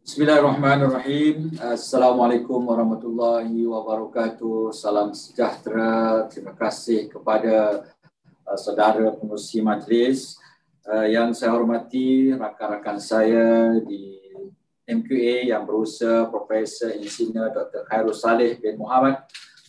Bismillahirrahmanirrahim. Assalamualaikum warahmatullahi wabarakatuh. Salam sejahtera. Terima kasih kepada saudara pengurusi majlis. Yang saya hormati rakan-rakan saya di MQA yang berusaha Profesor Insinyur Dr. Khairul Saleh bin Muhammad,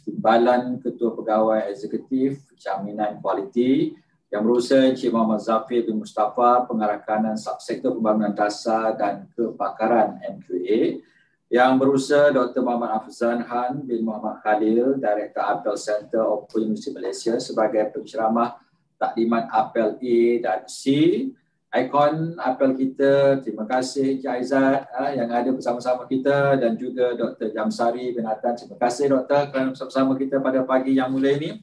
Timbalan Ketua Pegawai Eksekutif Jaminan Kualiti, yang berusaha Encik Muhammad Zafir bin Mustafa, Pengarah Kanan Subsektor Pembangunan Dasar dan Kepakaran MQA, yang berusaha Dr. Muhammad Afzan Han bin Muhammad Khalil, Director Apel Center Open University Malaysia sebagai penceramah taklimat Apel A dan C. Ikon Apel kita, terima kasih Encik Aizat yang ada bersama-sama kita, dan juga Dr. Jamsari bin Atan. Terima kasih Dr. kerana bersama kita pada pagi yang mulia ini.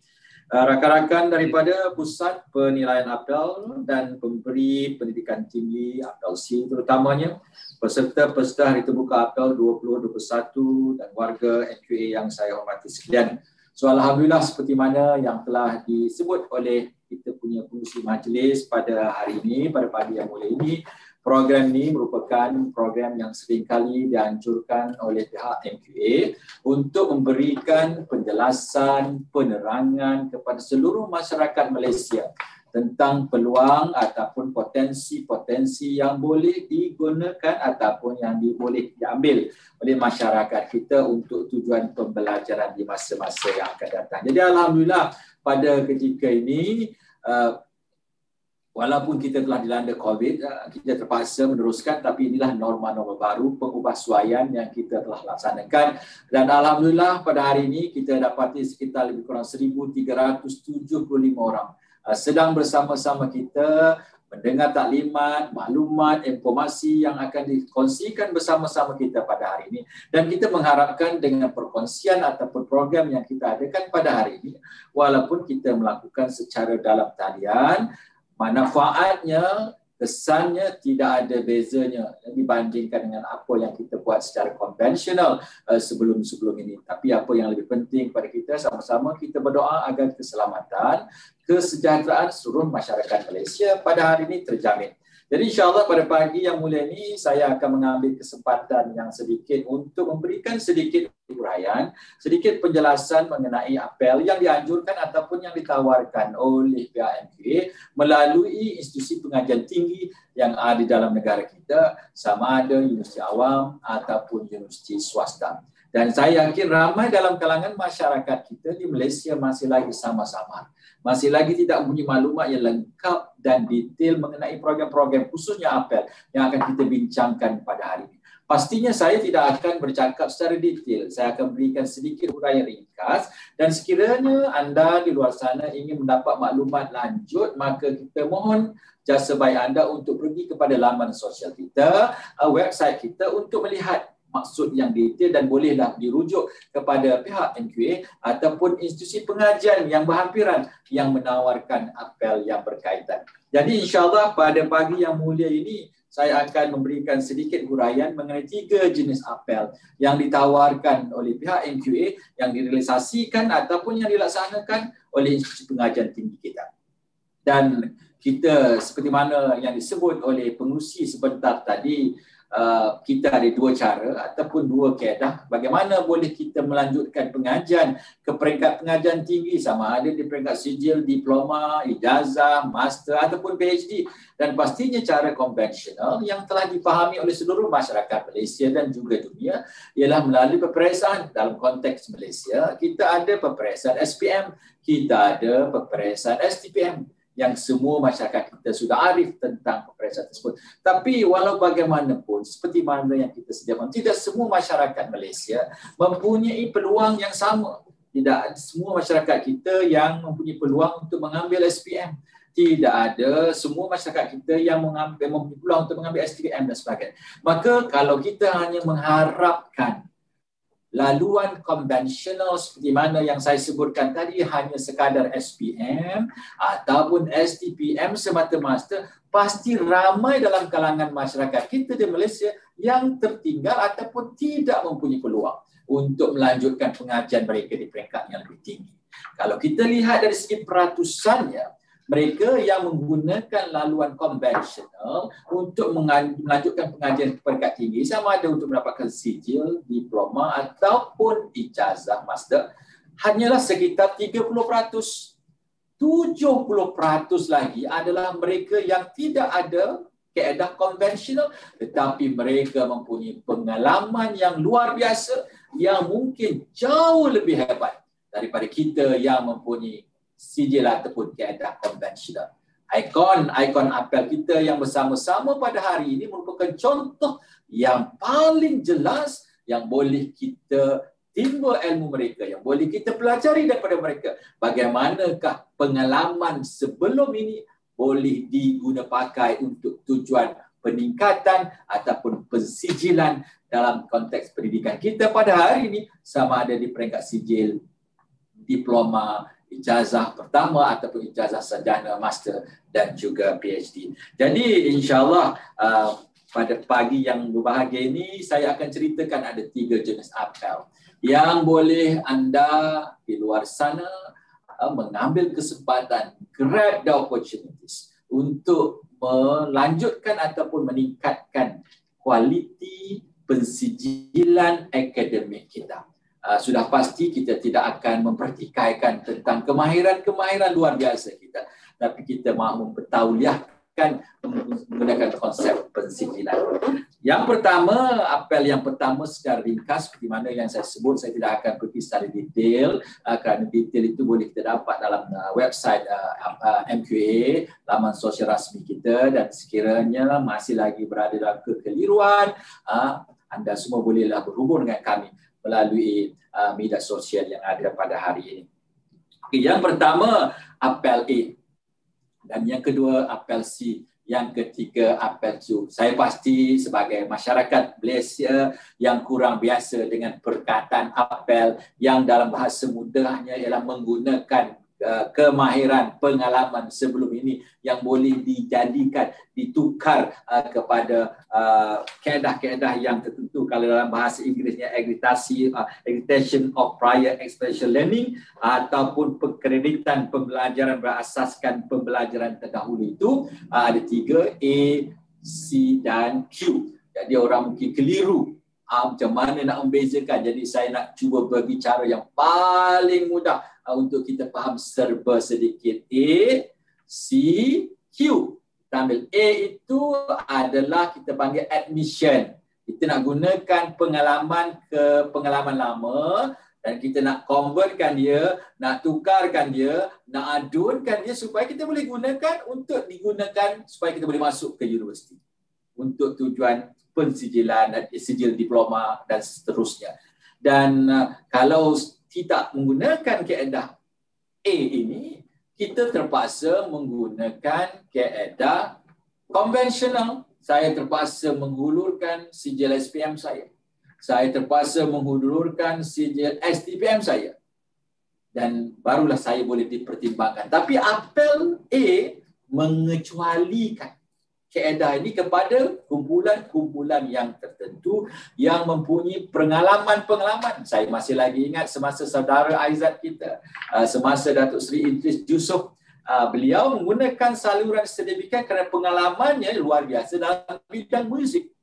Rakan-rakan daripada Pusat Penilaian Apel dan Pemberi Pendidikan Tinggi Apel C terutamanya, peserta-peserta Hari Terbuka Apel 2021 dan warga MQA yang saya hormati sekalian. So, Alhamdulillah, seperti mana yang telah disebut oleh kita punya pengurusi majlis pada hari ini, pada pagi yang mulia ini, program ini merupakan program yang seringkali dianjurkan oleh pihak MQA untuk memberikan penjelasan, penerangan kepada seluruh masyarakat Malaysia tentang peluang ataupun potensi-potensi yang boleh digunakan ataupun yang boleh diambil oleh masyarakat kita untuk tujuan pembelajaran di masa-masa yang akan datang. Jadi Alhamdulillah, pada ketika ini, walaupun kita telah dilanda COVID, kita terpaksa meneruskan, tapi inilah norma-norma baru pengubahsuaian yang kita telah laksanakan. Dan Alhamdulillah pada hari ini kita dapati sekitar lebih kurang 1,375 orang sedang bersama-sama kita mendengar taklimat, maklumat, informasi yang akan dikongsikan bersama-sama kita pada hari ini. Dan kita mengharapkan dengan perkongsian ataupun program yang kita adakan pada hari ini, walaupun kita melakukan secara dalam talian, manfaatnya, kesannya tidak ada bezanya dibandingkan dengan apa yang kita buat secara konvensional sebelum-sebelum ini. Tapi apa yang lebih penting pada kita, sama-sama kita berdoa agar keselamatan, kesejahteraan seluruh masyarakat Malaysia pada hari ini terjamin. Jadi insyaAllah pada pagi yang mulia ini saya akan mengambil kesempatan yang sedikit untuk memberikan sedikit uraian, sedikit penjelasan mengenai apel yang dianjurkan ataupun yang ditawarkan oleh pihak MQA melalui institusi pengajian tinggi yang ada di dalam negara kita, sama ada universiti awam ataupun universiti swasta. Dan saya yakin ramai dalam kalangan masyarakat kita di Malaysia masih lagi sama-sama, masih lagi tidak mempunyai maklumat yang lengkap dan detail mengenai program-program khususnya apel yang akan kita bincangkan pada hari ini. Pastinya saya tidak akan bercakap secara detail. Saya akan berikan sedikit uraian ringkas, dan sekiranya anda di luar sana ingin mendapat maklumat lanjut, maka kita mohon jasa baik anda untuk pergi kepada laman sosial kita, website kita untuk melihat maksud yang detail, dan bolehlah dirujuk kepada pihak MQA ataupun institusi pengajian yang berhampiran yang menawarkan apel yang berkaitan. Jadi insyaAllah pada pagi yang mulia ini saya akan memberikan sedikit huraian mengenai 3 jenis apel yang ditawarkan oleh pihak MQA yang direalisasikan ataupun yang dilaksanakan oleh institusi pengajian tinggi kita. Dan kita seperti mana yang disebut oleh pengurusi sebentar tadi, kita ada 2 cara ataupun 2 kaedah bagaimana boleh kita melanjutkan pengajian ke peringkat pengajian tinggi, sama ada di peringkat sijil, diploma, ijazah, master ataupun PhD. Dan pastinya cara konvensional yang telah dipahami oleh seluruh masyarakat Malaysia dan juga dunia ialah melalui peperiksaan. Dalam konteks Malaysia, kita ada peperiksaan SPM, kita ada peperiksaan STPM, yang semua masyarakat kita sudah arif tentang peperiksaan tersebut. Tapi walau bagaimanapun, seperti mana yang kita sediakan, tidak semua masyarakat Malaysia mempunyai peluang yang sama. Tidak semua masyarakat kita yang mempunyai peluang untuk mengambil SPM. Tidak ada semua masyarakat kita yang mempunyai peluang untuk mengambil STPM dan sebagainya. Maka kalau kita hanya mengharapkan laluan konvensional seperti mana yang saya sebutkan tadi, hanya sekadar SPM ataupun STPM semata-mata, pasti ramai dalam kalangan masyarakat kita di Malaysia yang tertinggal ataupun tidak mempunyai peluang untuk melanjutkan pengajian mereka di peringkat yang lebih tinggi. Kalau kita lihat dari segi peratusannya, mereka yang menggunakan laluan konvensional untuk melanjutkan pengajian peringkat tinggi, sama ada untuk mendapatkan sijil, diploma ataupun ijazah master, hanyalah sekitar 30%. 70% lagi adalah mereka yang tidak ada kaedah konvensional, tetapi mereka mempunyai pengalaman yang luar biasa yang mungkin jauh lebih hebat daripada kita yang mempunyai sijil ataupun kaedah konvensional. Ikon apel kita yang bersama-sama pada hari ini merupakan contoh yang paling jelas yang boleh kita timba ilmu mereka, yang boleh kita pelajari daripada mereka. Bagaimanakah pengalaman sebelum ini boleh digunakan pakai untuk tujuan peningkatan ataupun pensijilan dalam konteks pendidikan kita pada hari ini, sama ada di peringkat sijil, diploma, ijazah pertama ataupun ijazah sarjana, master dan juga PhD. Jadi insyaAllah pada pagi yang berbahagia ini saya akan ceritakan ada 3 jenis apel yang boleh anda di luar sana mengambil kesempatan, grab the opportunities untuk melanjutkan ataupun meningkatkan kualiti pensijilan akademik kita. Sudah pasti kita tidak akan mempertikaikan tentang kemahiran-kemahiran luar biasa kita, tapi kita mahu mempertauliahkan menggunakan konsep pensijilan. Yang pertama, apel yang pertama secara ringkas seperti mana yang saya sebut, saya tidak akan pergi secara detail kerana detail itu boleh kita dapat dalam website MQA, laman sosial rasmi kita, dan sekiranya masih lagi berada dalam kekeliruan, anda semua bolehlah berhubung dengan kami melalui media sosial yang ada pada hari ini. Okay, yang pertama, apel A. Dan yang kedua, apel C. Yang ketiga, apel Q. Saya pasti sebagai masyarakat Malaysia yang kurang biasa dengan perkataan apel yang dalam bahasa mudahnya ialah menggunakan kemahiran, pengalaman sebelum ini yang boleh dijadikan, ditukar kepada kaedah-kaedah yang tertentu. Kalau dalam bahasa Inggerisnya accreditation of prior experiential learning ataupun pengkreditan pembelajaran berasaskan pembelajaran terdahulu, itu ada 3, A, C dan Q. Jadi orang mungkin keliru macam mana nak membezakan. Jadi saya nak cuba berbicara yang paling mudah untuk kita faham serba sedikit. A, C, Q. Kita ambil A itu adalah kita panggil admission. Kita nak gunakan pengalaman ke pengalaman lama dan kita nak convertkan dia, nak tukarkan dia, nak adunkan dia supaya kita boleh gunakan untuk digunakan supaya kita boleh masuk ke universiti untuk tujuan pensijilan, sijil diploma dan seterusnya. Dan kalau tidak menggunakan kaedah A ini, kita terpaksa menggunakan kaedah konvensional. Saya terpaksa menghulurkan sijil SPM saya. Saya terpaksa menghulurkan sijil STPM saya. Dan barulah saya boleh dipertimbangkan. Tapi apel A mengecualikan kaedah ini kepada kumpulan-kumpulan yang tertentu yang mempunyai pengalaman-pengalaman. Saya masih lagi ingat semasa saudara Aizat kita, semasa Datuk Seri Idris Yusof, beliau menggunakan saluran sedemikian kerana pengalamannya luar biasa dalam bidang muzik.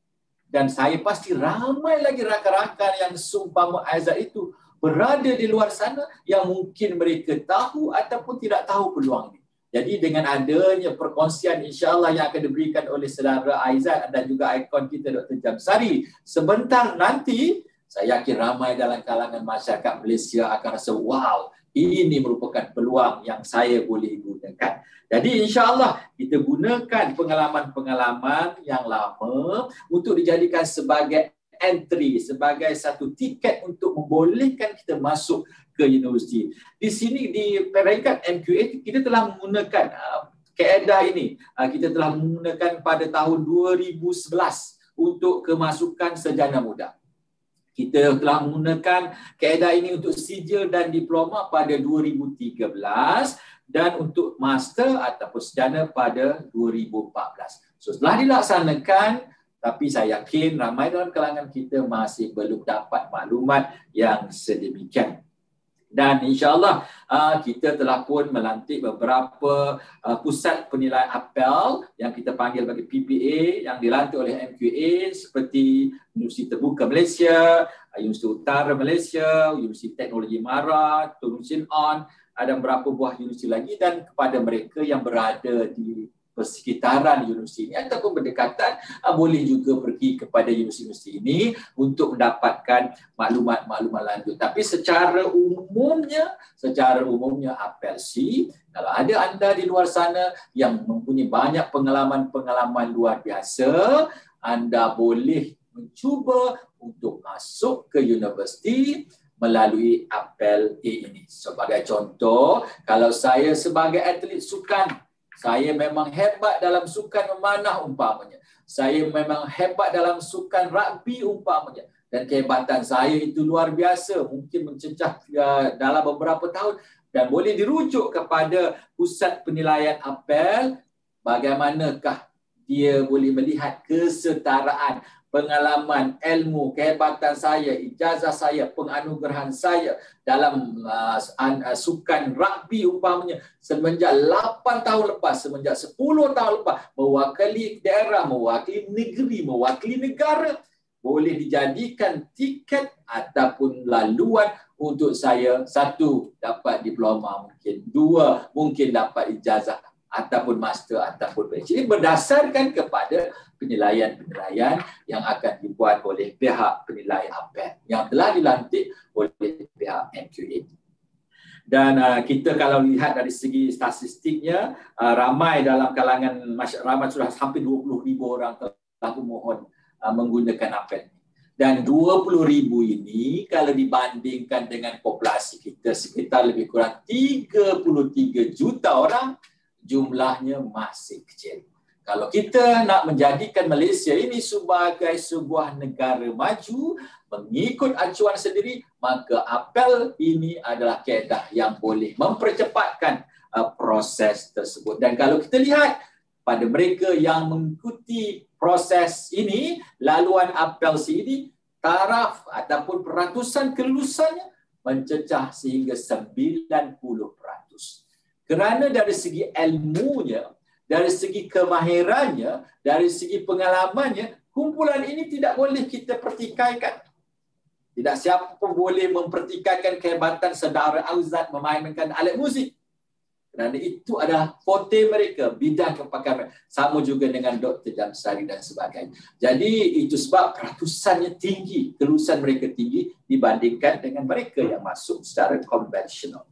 Dan saya pasti ramai lagi rakan-rakan yang seumpama Aizat itu berada di luar sana yang mungkin mereka tahu ataupun tidak tahu peluang ini. Jadi dengan adanya perkongsian insya-Allah yang akan diberikan oleh saudara Aizat dan juga ikon kita Dr. Jamsari sebentar nanti, saya yakin ramai dalam kalangan masyarakat Malaysia akan rasa wow, ini merupakan peluang yang saya boleh gunakan. Jadi insya-Allah kita gunakan pengalaman-pengalaman yang lama untuk dijadikan sebagai entry, sebagai satu tiket untuk membolehkan kita masuk ke universiti. Di sini di peringkat MQA kita telah menggunakan kaedah ini. Kita telah menggunakan pada tahun 2011 untuk kemasukan sarjana muda. Kita telah menggunakan kaedah ini untuk sijil dan diploma pada 2013 dan untuk master ataupun sarjana pada 2014. So setelah dilaksanakan, tapi saya yakin ramai dalam kalangan kita masih belum dapat maklumat yang sedemikian. Dan insyaAllah kita telah pun melantik beberapa pusat penilaian apel yang kita panggil bagi PPA yang dilantik oleh MQA seperti Universiti Terbuka Malaysia, Universiti Utara Malaysia, Universiti Teknologi Mara, Tun Sin On, ada beberapa buah universiti lagi, dan kepada mereka yang berada di persekitaran universiti ini ataupun berdekatan boleh juga pergi kepada universiti ini untuk mendapatkan maklumat-maklumat lanjut. Tapi secara umumnya apel C, kalau ada anda di luar sana yang mempunyai banyak pengalaman luar biasa, anda boleh mencuba untuk masuk ke universiti melalui apel A ini. Sebagai contoh, kalau saya sebagai atlet sukan, saya memang hebat dalam sukan memanah umpamanya. Saya memang hebat dalam sukan rugby umpamanya. Dan kehebatan saya itu luar biasa. Mungkin mencecah dalam beberapa tahun. Dan boleh dirujuk kepada pusat penilaian apel. Bagaimanakah dia boleh melihat kesetaraan, pengalaman, ilmu, kehebatan saya, ijazah saya, penganugerahan saya dalam sukan rugby umpamanya semenjak 8 tahun lepas, semenjak 10 tahun lepas, mewakili daerah, mewakili negeri, mewakili negara, boleh dijadikan tiket ataupun laluan untuk saya. 1, dapat diploma mungkin. 2, mungkin dapat ijazah ataupun master ataupun PhD. Ini berdasarkan kepada penilaian-penilaian yang akan dibuat oleh pihak penilai apel yang telah dilantik oleh pihak MQA. Dan kita kalau lihat dari segi statistiknya, ramai dalam kalangan masyarakat, sudah hampir 20,000 orang telah memohon menggunakan apel. Dan 20,000 ini kalau dibandingkan dengan populasi kita sekitar lebih kurang 33 juta orang, jumlahnya masih kecil. Kalau kita nak menjadikan Malaysia ini sebagai sebuah negara maju, mengikut acuan sendiri, maka apel ini adalah kaedah yang boleh mempercepatkan proses tersebut. Dan kalau kita lihat pada mereka yang mengikuti proses ini, laluan apel ini, taraf ataupun peratusan kelulusannya mencecah sehingga 90%. Kerana dari segi ilmunya, dari segi kemahirannya, dari segi pengalamannya, kumpulan ini tidak boleh kita pertikaikan. Tidak siapa pun boleh mempertikaikan kehebatan saudara Auzad memainkan alat muzik. Kerana itu adalah forte mereka, bidang kepakaran. Sama juga dengan Dr. Jamsari dan sebagainya. Jadi itu sebab peratusannya tinggi, kelulusan mereka tinggi dibandingkan dengan mereka yang masuk secara konvensional.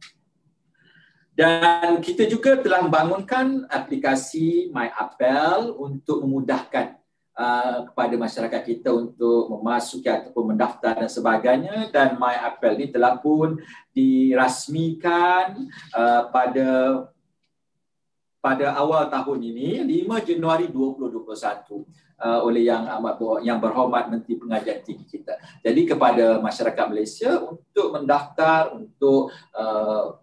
Dan kita juga telah membangunkan aplikasi MyApel untuk memudahkan kepada masyarakat kita untuk memasuki ataupun mendaftar dan sebagainya. Dan MyApel ini telah pun dirasmikan pada awal tahun ini, 5 Januari 2021 oleh yang berhormat Menteri Pengajian Tinggi kita. Jadi kepada masyarakat Malaysia untuk mendaftar, untuk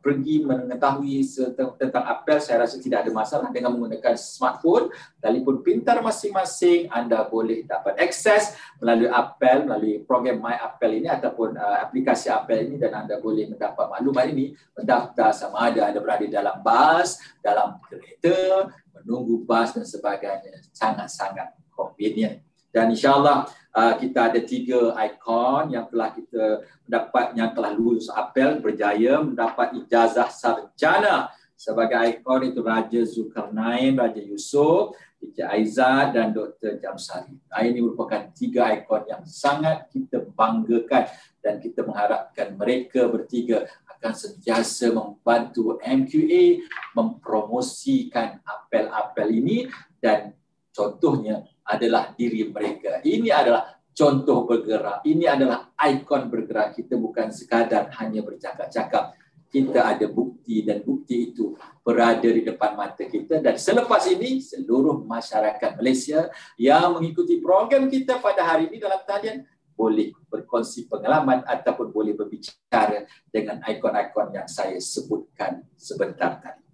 pergi mengetahui tentang apel, saya rasa tidak ada masalah dengan menggunakan smartphone, telefon pintar masing-masing, anda boleh dapat akses melalui apel, melalui program MyApel ini ataupun aplikasi apel ini, dan anda boleh mendapat maklumat ini, mendaftar sama ada anda berada dalam bas, dalam kereta, menunggu bas dan sebagainya. Sangat-sangat convenient. Dan insyaAllah kita ada 3 ikon yang telah kita mendapat, yang telah lulus apel berjaya mendapat ijazah sarjana. Sebagai ikon itu Raja Zulkarnain, Raja Yusof, Encik Aizat dan Dr. Jamsari. Ini merupakan 3 ikon yang sangat kita banggakan, dan kita mengharapkan mereka bertiga akan sentiasa membantu MQA mempromosikan apel-apel ini, dan contohnya adalah diri mereka. Ini adalah contoh bergerak. Ini adalah ikon bergerak. Kita bukan sekadar hanya bercakap-cakap. Kita ada bukti, dan bukti itu berada di depan mata kita. Dan selepas ini, seluruh masyarakat Malaysia yang mengikuti program kita pada hari ini dalam talian boleh berkongsi pengalaman ataupun boleh berbicara dengan ikon-ikon yang saya sebutkan sebentar tadi.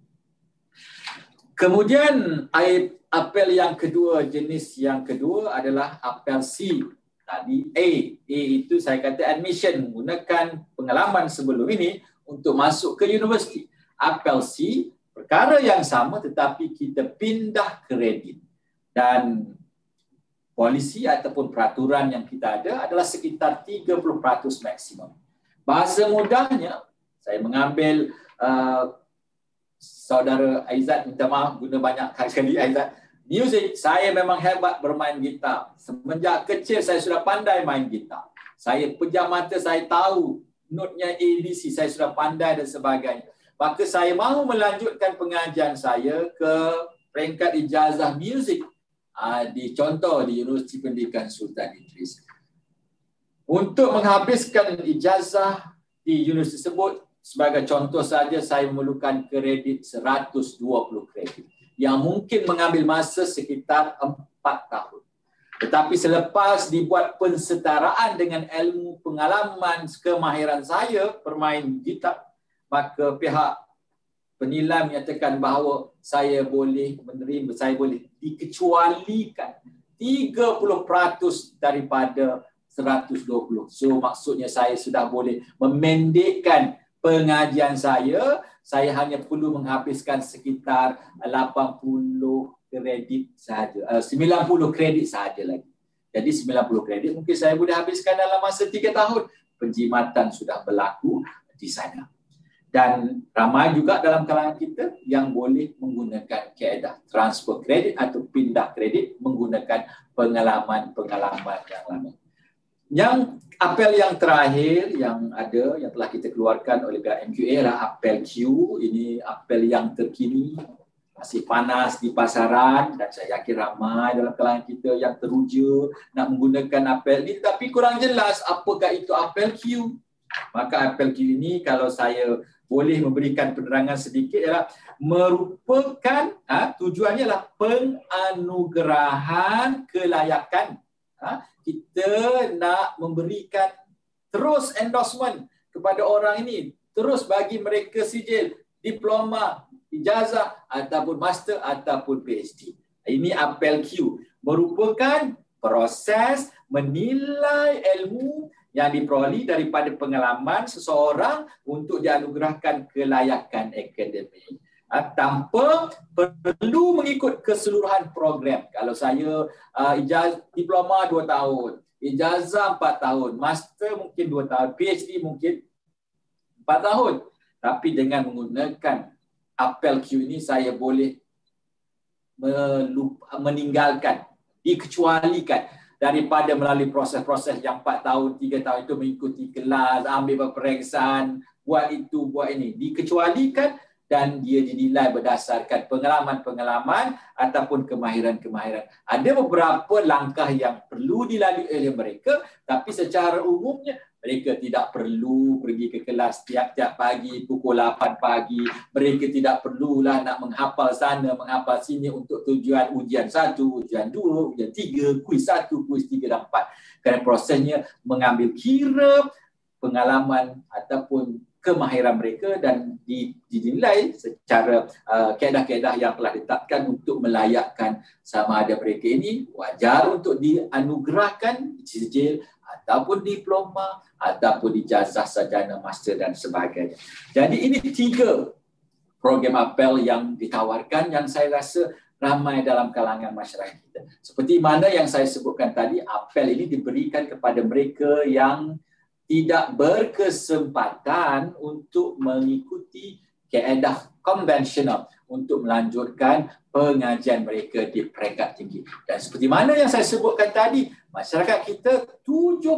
Kemudian apel yang kedua, jenis yang kedua adalah apel C. Tadi A itu saya kata admission, menggunakan pengalaman sebelum ini untuk masuk ke universiti. Apel C, perkara yang sama tetapi kita pindah kredit. Dan polisi ataupun peraturan yang kita ada adalah sekitar 30% maksimum. Bahasa mudahnya, saya mengambil saudara Aizat, minta maaf guna banyak kali Aizat. Music, saya memang hebat bermain gitar. Semenjak kecil saya sudah pandai main gitar. Saya pejam mata, saya tahu notnya ABC, saya sudah pandai dan sebagainya. Maka saya mahu melanjutkan pengajian saya ke peringkat ijazah muzik dicontoh di Universiti Pendidikan Sultan Idris. Untuk menghabiskan ijazah di universiti tersebut, sebagai contoh saja saya memerlukan kredit 120 kredit yang mungkin mengambil masa sekitar 4 tahun. Tetapi selepas dibuat pensetaraan dengan ilmu pengalaman kemahiran saya bermain gitar, maka pihak penilai menyatakan bahawa saya boleh menerima, saya boleh dikecualikan 30% daripada 120. So maksudnya saya sudah boleh memendekkan pengajian saya hanya perlu menghabiskan sekitar 80 kredit sahaja, 90 kredit sahaja lagi. Jadi 90 kredit mungkin saya boleh habiskan dalam masa 3 tahun. Penjimatan sudah berlaku di sana. Dan ramai juga dalam kalangan kita yang boleh menggunakan kaedah transfer kredit atau pindah kredit menggunakan pengalaman-pengalaman yang lama. Yang apel yang terakhir yang ada, yang telah kita keluarkan oleh pihak MQA adalah apel Q. Ini apel yang terkini, masih panas di pasaran dan saya yakin ramai dalam kalangan kita yang teruja nak menggunakan apel ini tapi kurang jelas apakah itu apel Q. Maka apel Q ini kalau saya boleh memberikan penerangan sedikit ialah merupakan tujuannya adalah penganugerahan kelayakan. Kita nak memberikan terus endorsement kepada orang ini, terus bagi mereka sijil diploma, ijazah ataupun master ataupun PhD. Ini apel Q, merupakan proses menilai ilmu yang diperoleh daripada pengalaman seseorang untuk dianugerahkan kelayakan akademik. Tanpa perlu mengikut keseluruhan program. Kalau saya ijazah diploma 2 tahun, ijazah 4 tahun, master mungkin 2 tahun, PhD mungkin 4 tahun. Tapi dengan menggunakan apel Q ini saya boleh meninggalkan, dikecualikan daripada melalui proses-proses yang 4 tahun, 3 tahun itu mengikuti kelas, ambil peperiksaan, buat itu, buat ini. Dikecualikan dan dia dinilai berdasarkan pengalaman-pengalaman ataupun kemahiran-kemahiran. Ada beberapa langkah yang perlu dilalui oleh mereka, tapi secara umumnya mereka tidak perlu pergi ke kelas tiap-tiap pagi pukul 8 pagi. Mereka tidak perlulah nak menghafal sana, menghafal sini untuk tujuan ujian 1, ujian 2, ujian 3, kuis 1, kuis 3 dan 4. Kerana prosesnya mengambil kira pengalaman ataupun kemahiran mereka dan dinilai secara kaedah-kaedah yang telah ditetapkan untuk melayakkan sama ada mereka ini wajar untuk dianugerahkan sijil ataupun diploma ataupun ijazah sarjana master dan sebagainya. Jadi ini 3 program apel yang ditawarkan yang saya rasa ramai dalam kalangan masyarakat kita. Seperti mana yang saya sebutkan tadi, apel ini diberikan kepada mereka yang tidak berkesempatan untuk mengikuti kaedah konvensional untuk melanjutkan pengajian mereka di peringkat tinggi. Dan seperti mana yang saya sebutkan tadi, masyarakat kita 70%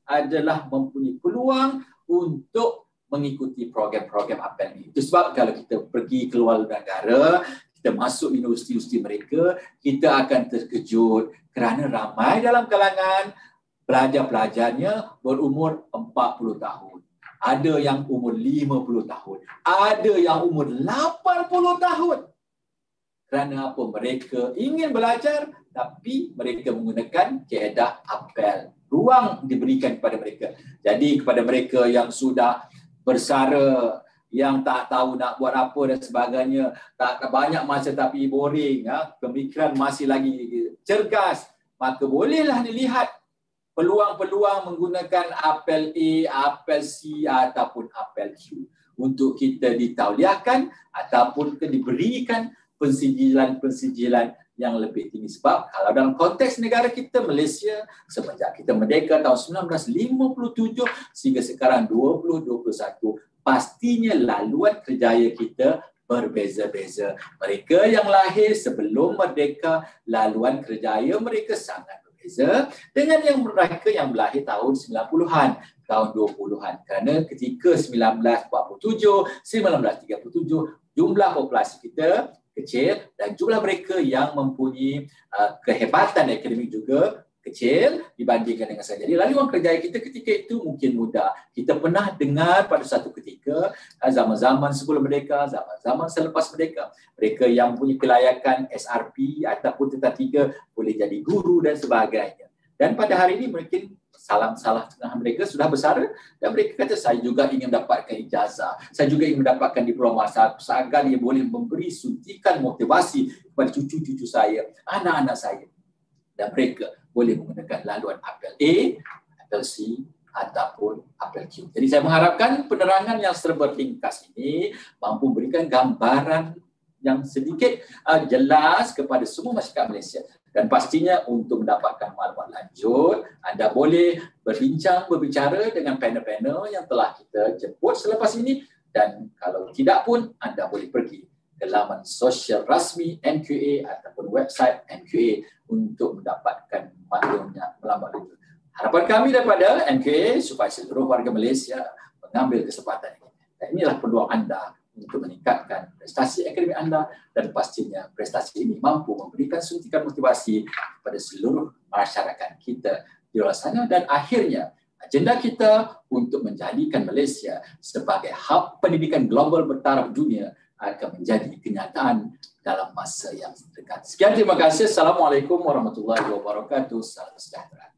adalah mempunyai peluang untuk mengikuti program-program apel ini. Itu sebab kalau kita pergi keluar negara, kita masuk universiti-universiti mereka, kita akan terkejut kerana ramai dalam kalangan pelajar-pelajarnya berumur 40 tahun. Ada yang umur 50 tahun. Ada yang umur 80 tahun. Kerana apa? Mereka ingin belajar tapi mereka menggunakan kaedah apel. Ruang diberikan kepada mereka. Jadi kepada mereka yang sudah bersara, yang tak tahu nak buat apa dan sebagainya, tak banyak masa tapi boring, pemikiran masih lagi cergas, maka bolehlah dilihat peluang-peluang menggunakan apel A, apel C ataupun apel Q untuk kita ditauliahkan ataupun diberikan pensijilan-pensijilan yang lebih tinggi. Sebab kalau dalam konteks negara kita Malaysia, semenjak kita merdeka tahun 1957 sehingga sekarang 2021, pastinya laluan kerjaya kita berbeza-beza. Mereka yang lahir sebelum merdeka, laluan kerjaya mereka sangat berbeza dengan mereka yang lahir tahun 90-an, tahun 20-an. Kerana ketika 1947, 1937, jumlah populasi kita kecil dan jumlah mereka yang mempunyai kehebatan akademik juga kecil dibandingkan dengan saya. Jadi laluan kerjaya kita ketika itu mungkin mudah. Kita pernah dengar pada satu ketika zaman-zaman sebelum merdeka, zaman-zaman selepas merdeka, mereka yang punya kelayakan SRP ataupun tingkat 3 boleh jadi guru dan sebagainya. Dan pada hari ini mungkin salah tengah mereka sudah besar dan mereka kata saya juga ingin mendapatkan ijazah, saya juga ingin mendapatkan diploma agar dia boleh memberi suntikan motivasi kepada cucu-cucu saya, anak-anak saya, dan mereka boleh menggunakan laluan apel A, apel C ataupun apel Q. Jadi saya mengharapkan penerangan yang serba ringkas ini mampu memberikan gambaran yang sedikit jelas kepada semua masyarakat Malaysia. Dan pastinya untuk mendapatkan maklumat lanjut, anda boleh berbicara dengan panel-panel yang telah kita jemput selepas ini. Dan kalau tidak pun, anda boleh pergi ke laman sosial rasmi NQA ataupun website NQA untuk mendapatkan maklumat lanjut. Harapan kami daripada NQA supaya seluruh warga Malaysia mengambil kesempatan ini. Dan inilah peluang anda untuk meningkatkan prestasi akademik anda dan pastinya prestasi ini mampu memberikan suntikan motivasi kepada seluruh masyarakat kita di luar sana dan akhirnya agenda kita untuk menjadikan Malaysia sebagai hub pendidikan global bertaraf dunia akan menjadi kenyataan dalam masa yang dekat. Sekian, terima kasih. Assalamualaikum warahmatullahi wabarakatuh. Salam sejahtera.